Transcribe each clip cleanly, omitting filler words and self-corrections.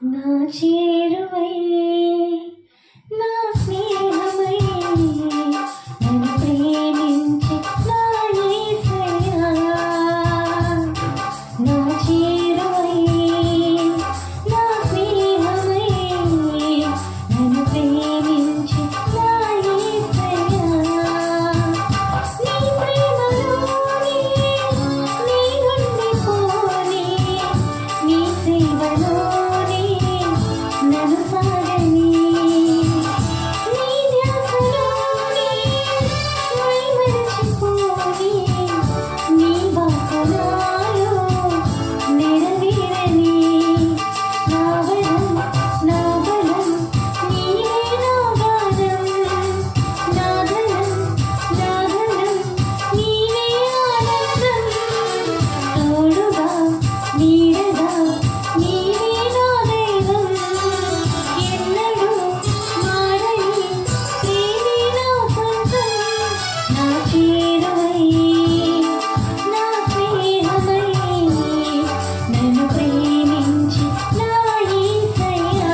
నా చేరువై నా స్నేహమై నన్ను ప్రేమించి నా యేసయ్యా నా చేరువై నా స్నేహమై నన్ను ప్రేమించి నా యేసయ్యా నీ ప్రేమలోనే నీ ఉండిపోని నీ సేవలోనే నన్ను సాగని నీ ధ్యాసలోనే మైమరచిపోని నీ వాసనలో నెరవేరని నా బలం నీవే నా గానం నా ధనం నీవే ఆనందం తోడుగా నీడగా నీవే నా దైవం ఎన్నడూ మారని ప్రేమే నా సొంతం నా చేరువై నా స్నేహమై నన్ను ప్రేమించి నా యేసయ్యా.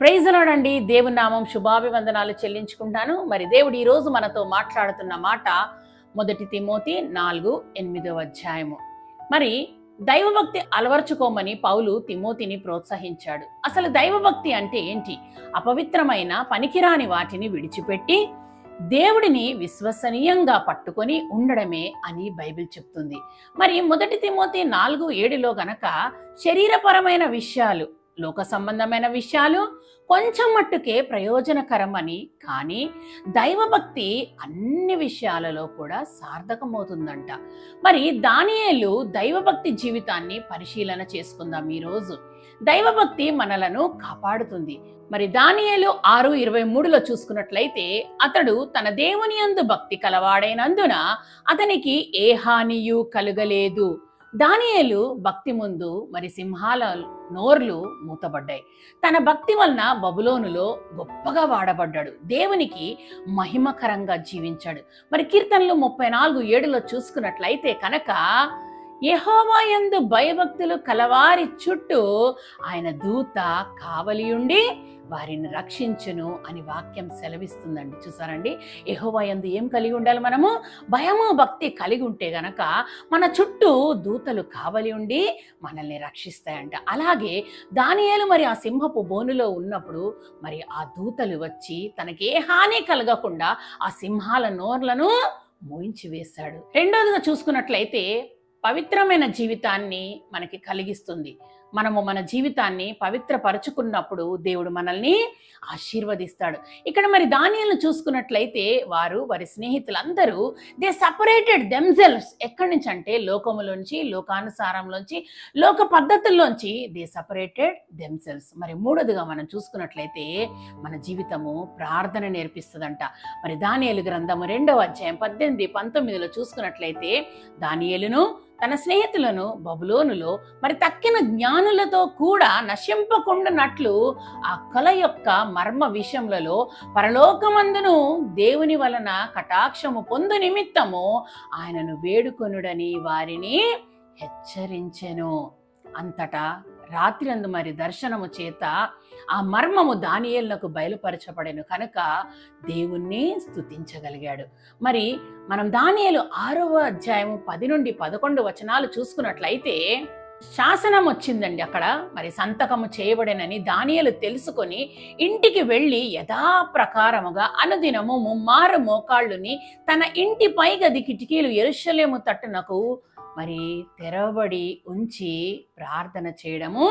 ప్రైజ్ ది లార్డ్ అండి. దేవుని నామం శుభాభివందనాలు చెల్లించుకుంటాను. మరి దేవుడు ఈ రోజు మనతో మాట్లాడుతున్న మాట 1 తిమోతి 4:8 మరి దైవభక్తి అలవర్చుకోమని పౌలు తిమోతిని ప్రోత్సహించాడు. అసలు దైవభక్తి అంటే ఏంటి? అపవిత్రమైన పనికిరాని వాటిని విడిచిపెట్టి దేవుడిని విశ్వసనీయంగా పట్టుకొని ఉండడమే అని బైబిల్ చెప్తుంది. మరి 1 తిమోతి 4:7 గనక శరీరపరమైన విషయాలు, లోక సంబంధమైన విషయాలు కొంచెం మట్టుకే ప్రయోజనకరమని, కానీ దైవభక్తి అన్ని విషయాలలో కూడా సార్థకమవుతుందంట. మరి దానియేలు దైవభక్తి జీవితాన్ని పరిశీలన చేసుకుందాం ఈరోజు. దైవభక్తి మనలను కాపాడుతుంది. మరి దానియేలు 6:23 చూసుకున్నట్లయితే అతడు తన దేవుని యందు భక్తి కలవాడైనందున అతనికి ఏ హానియు కలుగలేదు. దానియేలు భక్తి ముందు మరి సింహాల నోర్లు మూతబడ్డాయి. తన భక్తి వలన బబులోనులో గొప్పగా వాడబడ్డాడు. దేవునికి మహిమకరంగా జీవించాడు. మరి కీర్తనలు 34:7 చూసుకున్నట్లయితే కనుక యెహోవా యందు భయభక్తులు కలవారి చుట్టూ ఆయన దూత కావలియుండి వారిని రక్షించును అని వాక్యం సెలవిస్తుందండి. చూసారండి, యెహోవా యందు ఏం కలిగి ఉండాలి? మనము భయము భక్తి కలిగి ఉంటే గనక మన చుట్టూ దూతలు కావలి ఉండి మనల్ని రక్షిస్తాయంట. అలాగే దానియేలు మరి ఆ సింహపు బోనులో ఉన్నప్పుడు మరి ఆ దూతలు వచ్చి తనకి ఏ హాని కలగకుండా ఆ సింహాల నోర్లను మోయించి వేశాడు. రెండోదిగా చూసుకున్నట్లయితే పవిత్రమైన జీవితాన్ని మనకి కలిగిస్తుంది. మనము మన జీవితాన్ని పవిత్రపరుచుకున్నప్పుడు దేవుడు మనల్ని ఆశీర్వదిస్తాడు. ఇక్కడ మరి దానియేలును చూసుకున్నట్లయితే వారి స్నేహితులందరూ దే సపరేటెడ్ దెమ్సెల్వ్స్. ఎక్కడి నుంచి అంటే లోకములోంచి, లోకానుసారంలోంచి, లోక పద్ధతుల్లోంచి దే సపరేటెడ్ దెమ్సెల్వ్స్. మరి మూడోదిగా మనం చూసుకున్నట్లయితే మన జీవితము ప్రార్థన నేర్పిస్తుందంట. మరి దానియేలు గ్రంథము 2:18-19 చూసుకున్నట్లయితే దానియేలును తన స్నేహితులను బబులోనులో మరి తక్కిన జ్ఞానులతో కూడా నశింపకుండానట్లు ఆ కల యొక్క మర్మ విషయములలో పరలోకమందును దేవుని వలన కటాక్షము పొందు నిమిత్తము ఆయనను వేడుకొనుడని వారిని హెచ్చరించెను. అంతటా రాత్రందు మరి దర్శనము చేత ఆ మర్మము దానియేలునకు బయలుపరచబడెను కనుక దేవుణ్ణి స్తుతించగలిగాడు. మరి మనం దానియేలు 6:10-11 చూసుకున్నట్లయితే శాసనం వచ్చిందండి. అక్కడ మరి సంతకము చేయబడేనని దానియేలు తెలుసుకొని ఇంటికి వెళ్ళి యథాప్రకారముగా అనుదినము 3 మోకాళ్ళుని తన ఇంటి పై గది కిటికీలు యెరూషలేము తట్టునకు మరి తెరవబడి ఉంచి ప్రార్థన చేయడము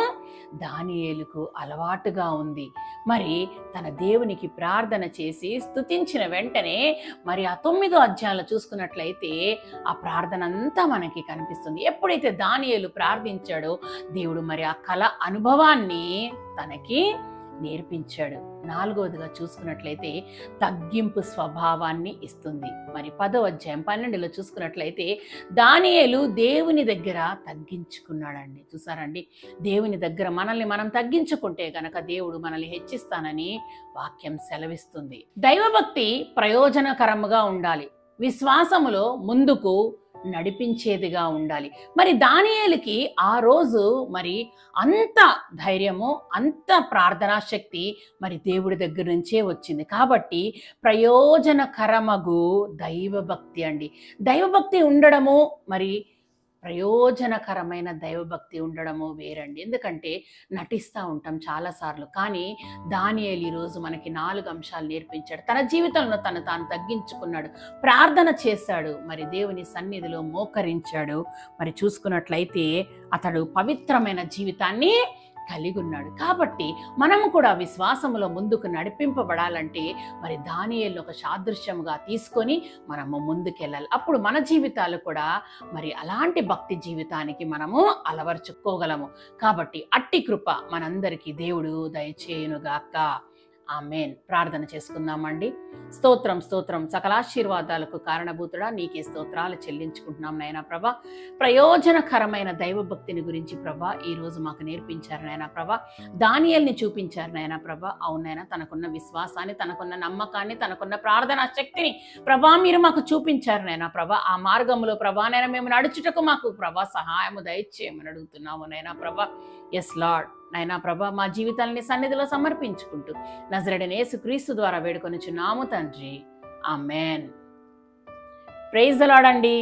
దానియేలుకు అలవాటుగా ఉంది. మరి తన దేవునికి ప్రార్థన చేసి స్తుతించిన వెంటనే మరి ఆ 9వ అధ్యాయంలో చూసుకున్నట్లయితే ఆ ప్రార్థన అంతా మనకి కనిపిస్తుంది. ఎప్పుడైతే దానియేలు ప్రార్థించాడో దేవుడు మరి ఆ కళ అనుభవాన్ని తనకి నేర్పించాడు. 4వదిగా చూసుకున్నట్లయితే తగ్గింపు స్వభావాన్ని ఇస్తుంది. మరి 10వ అధ్యాయం 12 చూసుకున్నట్లయితే దానియేలు దేవుని దగ్గర తగ్గించుకున్నాడండి. చూసారండి, దేవుని దగ్గర మనల్ని మనం తగ్గించుకుంటే గనక దేవుడు మనల్ని హెచ్చిస్తానని వాక్యం సెలవిస్తుంది. దైవభక్తి ప్రయోజనకరముగా ఉండాలి. విశ్వాసములో ముందుకు నడిపించేదిగా ఉండాలి. మరి దానియేలుకి ఆ రోజు మరి అంత ధైర్యము, అంత ప్రార్థనా శక్తి మరి దేవుడి దగ్గర నుంచే వచ్చింది. కాబట్టి ప్రయోజనకరమగు దైవభక్తి అండి. దైవభక్తి ఉండడము మరి ప్రయోజనకరమైన దైవభక్తి ఉండడము వేరండి. ఎందుకంటే నటిస్తూ ఉంటాం చాలాసార్లు. కానీ దానియేలు ఈరోజు మనకి 4 అంశాలు నేర్పించాడు. తన జీవితంలో తాను తగ్గించుకున్నాడు, ప్రార్థన చేశాడు, మరి దేవుని సన్నిధిలో మోకరించాడు. మరి చూసుకున్నట్లయితే అతడు పవిత్రమైన జీవితాన్ని కలిగి ఉన్నాడు. కాబట్టి మనము కూడా విశ్వాసములో ముందుకు నడిపింపబడాలంటే మరి దానియేలును ఒక సాదృశ్యముగా తీసుకొని మనము ముందుకెళ్ళాలి. అప్పుడు మన జీవితాలు కూడా మరి అలాంటి భక్తి జీవితానికి మనము అలవర్చుకోగలము. కాబట్టి అట్టి కృప మనందరికీ దేవుడు దయచేయునుగాక. ఆమేన్. ప్రార్థన చేసుకుందామండి. స్తోత్రం స్తోత్రం, సకలాశీర్వాదాలకు కారణభూతుడా నీకే స్తోత్రాలు చెల్లించుకుంటున్నాం నాయనా ప్రభా. ప్రయోజనకరమైన దైవభక్తిని గురించి ప్రభా ఈరోజు మాకు నేర్పించారు నాయనా ప్రభా. దానియేలుని చూపించారు నాయనా ప్రభా. అవునైనా తనకున్న విశ్వాసాన్ని, తనకున్న నమ్మకాన్ని, తనకున్న ప్రార్థనా శక్తిని ప్రభా మీరు మాకు చూపించారు నాయనా ప్రభా. ఆ మార్గంలో ప్రభా నైనా మేము నడుచుటకు మాకు ప్రభా సహాయము దయచేయమని అడుగుతున్నాము నైనా ప్రభా. ఎస్ లార్డ్ నైనా ప్రభా, మా జీవితాలని సన్నిధిలో సమర్పించుకుంటూ నజరేయుడైన యేసుక్రీస్తు ద్వారా వేడుకొనుచున్నాము తండ్రి. ఆమేన్. ప్రైజ్ ది లార్డ్ అండి.